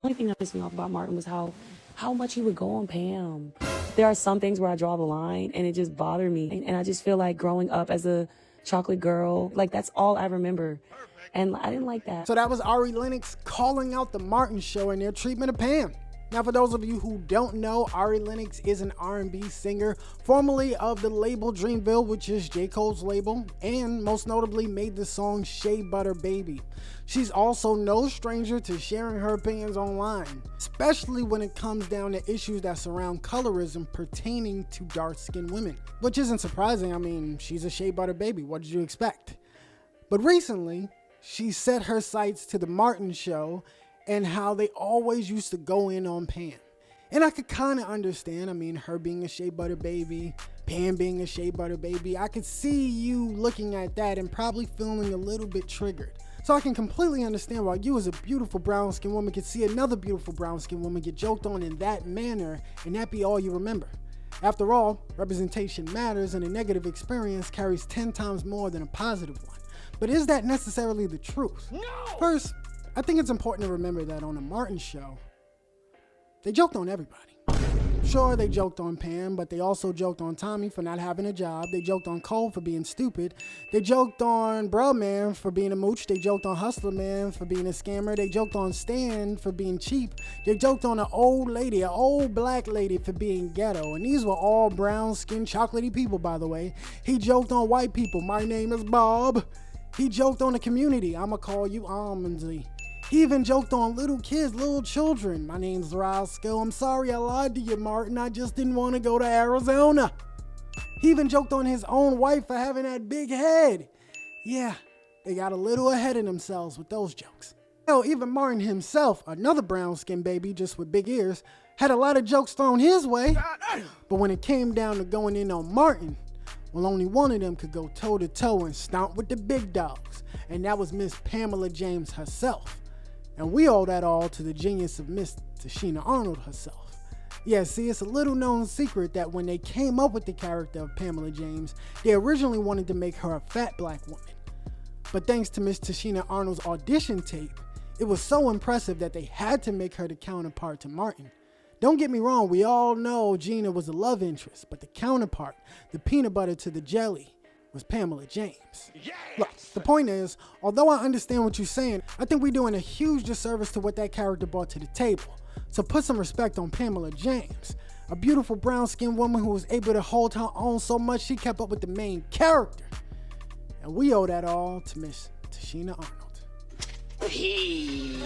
only thing that pissed me off about Martin was how much he would go on Pam. There are some things where I draw the line and it just bothered me. And I just feel like growing up as a chocolate girl, like that's all I remember. And I didn't like that. So that was Ari Lennox calling out the Martin Show and their treatment of Pam. Now, for those of you who don't know, Ari Lennox is an R&B singer, formerly of the label Dreamville, which is J. Cole's label, and most notably made the song Shea Butter Baby. She's also no stranger to sharing her opinions online, especially when it comes down to issues that surround colorism pertaining to dark-skinned women. Which isn't surprising, I mean, she's a Shea Butter Baby, what did you expect? But recently, she set her sights to the Martin Show and how they always used to go in on Pam. And I could kind of understand, I mean, her being a Shea Butter Baby, Pam being a Shea Butter Baby, I could see you looking at that and probably feeling a little bit triggered. So I can completely understand why you as a beautiful brown-skinned woman could see another beautiful brown-skinned woman get joked on in that manner and that be all you remember. After all, representation matters and a negative experience carries 10 times more than a positive one. But is that necessarily the truth? No! First, I think it's important to remember that on the Martin Show, they joked on everybody. Sure, they joked on Pam, but they also joked on Tommy for not having a job. They joked on Cole for being stupid. They joked on Bruh Man for being a mooch. They joked on Hustler Man for being a scammer. They joked on Stan for being cheap. They joked on an old lady, an old black lady for being ghetto. And these were all brown-skinned, chocolatey people, by the way. He joked on white people. My name is Bob. He joked on the community. I'ma call you Almondsy. He even joked on little kids, little children. My name's Roscoe. I'm sorry I lied to you, Martin. I just didn't want to go to Arizona. He even joked on his own wife for having that big head. Yeah, they got a little ahead of themselves with those jokes. Hell, even Martin himself, another brown-skinned baby just with big ears, had a lot of jokes thrown his way. But when it came down to going in on Martin, well, only one of them could go toe-to-toe and stomp with the big dogs. And that was Miss Pamela James herself. And we owe that all to the genius of Miss Tashina Arnold herself. Yeah, see, it's a little known secret that when they came up with the character of Pamela James, they originally wanted to make her a fat black woman. But thanks to Miss Tashina Arnold's audition tape, it was so impressive that they had to make her the counterpart to Martin. Don't get me wrong, we all know Gina was a love interest, but the counterpart, the peanut butter to the jelly, was Pamela James. Yes! Look, the point is, although I understand what you're saying, I think we're doing a huge disservice to what that character brought to the table. So put some respect on Pamela James, a beautiful brown-skinned woman who was able to hold her own so much she kept up with the main character. And we owe that all to Miss Tashina Arnold. Peace.